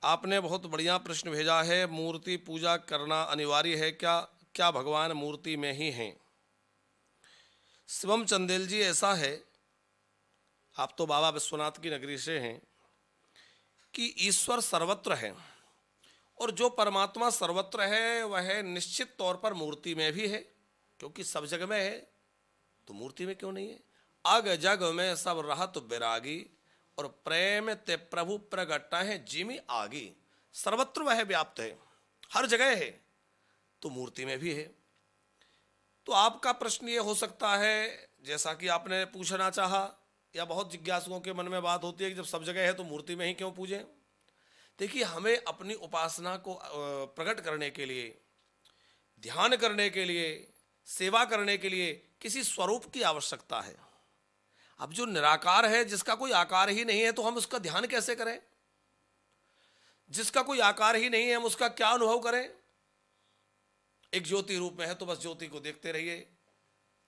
आपने बहुत बढ़िया प्रश्न भेजा है। मूर्ति पूजा करना अनिवार्य है क्या? क्या भगवान मूर्ति में ही हैं? शिवम चंदेल जी, ऐसा है, आप तो बाबा विश्वनाथ की नगरी से हैं, कि ईश्वर सर्वत्र है और जो परमात्मा सर्वत्र है वह निश्चित तौर पर मूर्ति में भी है, क्योंकि सब जगह में है तो मूर्ति में क्यों नहीं है। अग जग में सब रहत बैरागी और प्रेम ते प्रभु प्रगटा है जिमि आगी। सर्वत्र वह व्याप्त है, हर जगह है, तो मूर्ति में भी है। तो आपका प्रश्न ये हो सकता है, जैसा कि आपने पूछना चाहा, या बहुत जिज्ञासुओं के मन में बात होती है कि जब सब जगह है तो मूर्ति में ही क्यों पूजें। देखिए, हमें अपनी उपासना को प्रकट करने के लिए, ध्यान करने के लिए, सेवा करने के लिए किसी स्वरूप की आवश्यकता है। अब जो निराकार है, जिसका कोई आकार ही नहीं है, तो हम उसका ध्यान कैसे करें? जिसका कोई आकार ही नहीं है, हम उसका क्या अनुभव करें? एक ज्योति रूप में है तो बस ज्योति को देखते रहिए,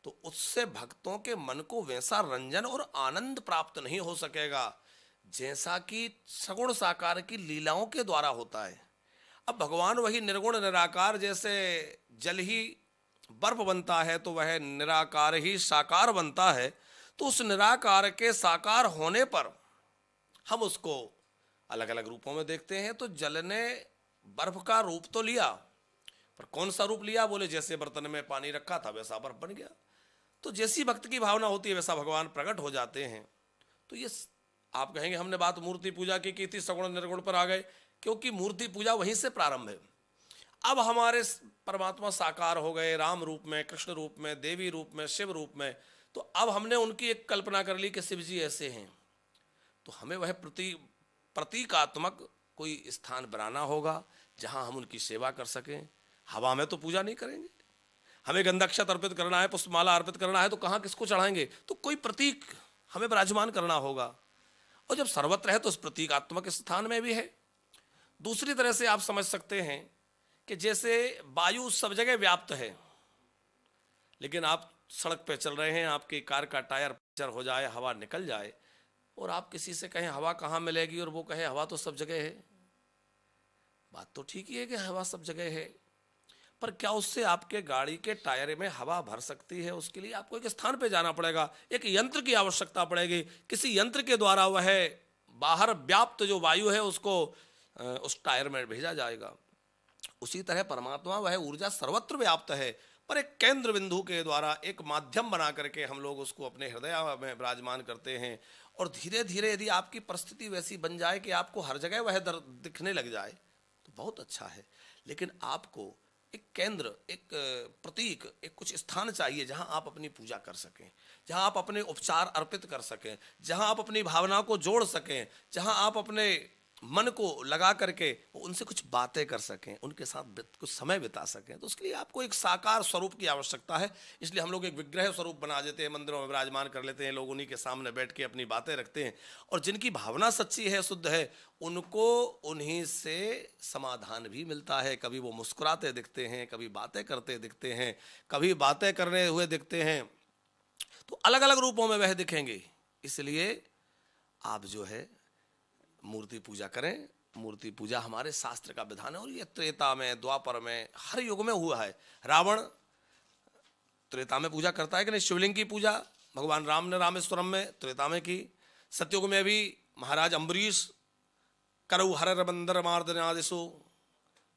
तो उससे भक्तों के मन को वैसा रंजन और आनंद प्राप्त नहीं हो सकेगा जैसा कि सगुण साकार की लीलाओं के द्वारा होता है। अब भगवान वही निर्गुण निराकार, जैसे जल ही बर्फ बनता है तो वह निराकार ही साकार बनता है, तो उस निराकार के साकार होने पर हम उसको अलग अलग रूपों में देखते हैं। तो जल ने बर्फ का रूप तो लिया, पर कौन सा रूप लिया? बोले जैसे बर्तन में पानी रखा था वैसा बर्फ बन गया। तो जैसी भक्त की भावना होती है वैसा भगवान प्रकट हो जाते हैं। तो ये आप कहेंगे हमने बात मूर्ति पूजा की थी, सगुण निर्गुण पर आ गए, क्योंकि मूर्ति पूजा वहीं से प्रारंभ है। अब हमारे परमात्मा साकार हो गए, राम रूप में, कृष्ण रूप में, देवी रूप में, शिव रूप में। तो अब हमने उनकी एक कल्पना कर ली कि शिव जी ऐसे हैं, तो हमें वह प्रतीकात्मक कोई स्थान बनाना होगा जहां हम उनकी सेवा कर सकें। हवा में तो पूजा नहीं करेंगे। हमें गंधाक्षत अर्पित करना है, पुष्पमाला अर्पित करना है, तो कहाँ किसको चढ़ाएंगे? तो कोई प्रतीक हमें विराजमान करना होगा, और जब सर्वत्र है तो उस प्रतीकात्मक स्थान में भी है। दूसरी तरह से आप समझ सकते हैं कि जैसे वायु सब जगह व्याप्त है, लेकिन आप सड़क पे चल रहे हैं, आपकी कार का टायर पंचर हो जाए, हवा निकल जाए, और आप किसी से कहें हवा कहाँ मिलेगी, और वो कहे हवा तो सब जगह है। बात तो ठीक ही है कि हवा सब जगह है, पर क्या उससे आपके गाड़ी के टायर में हवा भर सकती है? उसके लिए आपको एक स्थान पे जाना पड़ेगा, एक यंत्र की आवश्यकता पड़ेगी। किसी यंत्र के द्वारा वह बाहर व्याप्त जो वायु है उसको उस टायर में भेजा जाएगा। उसी तरह परमात्मा वह ऊर्जा सर्वत्र व्याप्त है, पर एक केंद्र बिंदु के द्वारा एक माध्यम बना करके हम लोग उसको अपने हृदय में विराजमान करते हैं। और धीरे धीरे यदि आपकी परिस्थिति वैसी बन जाए कि आपको हर जगह वह दिखने लग जाए तो बहुत अच्छा है, लेकिन आपको एक केंद्र, एक प्रतीक, एक कुछ स्थान चाहिए जहां आप अपनी पूजा कर सकें, जहां आप अपने उपचार अर्पित कर सकें, जहां आप अपनी भावना को जोड़ सकें, जहां आप अपने मन को लगा करके उनसे कुछ बातें कर सकें, उनके साथ कुछ समय बिता सकें। तो उसके लिए आपको एक साकार स्वरूप की आवश्यकता है। इसलिए हम लोग एक विग्रह स्वरूप बना देते हैं, मंदिरों में विराजमान कर लेते हैं, लोग उन्हीं के सामने बैठ के अपनी बातें रखते हैं, और जिनकी भावना सच्ची है, शुद्ध है, उनको उन्हीं से समाधान भी मिलता है। कभी वो मुस्कुराते दिखते हैं, कभी बातें करते दिखते हैं, कभी बातें करने हुए दिखते हैं, तो अलग अलग रूपों में वह दिखेंगे। इसलिए आप जो है मूर्ति पूजा करें। मूर्ति पूजा हमारे शास्त्र का विधान है, और ये त्रेता में, द्वापर में, हर युग में हुआ है। रावण त्रेता में पूजा करता है कि नहीं? शिवलिंग की पूजा भगवान राम ने रामेश्वरम में त्रेता में की। सतयुग में भी महाराज अम्बरीश करऊ हर बंदर मार्दनादिशु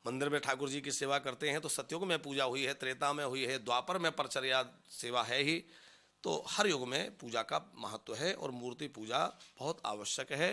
मंदिर में ठाकुर जी की सेवा करते हैं, तो सतयुग में पूजा हुई है, त्रेता में हुई है, द्वापर में परचर्या सेवा है ही। तो हर युग में पूजा का महत्व है, और मूर्ति पूजा बहुत आवश्यक है।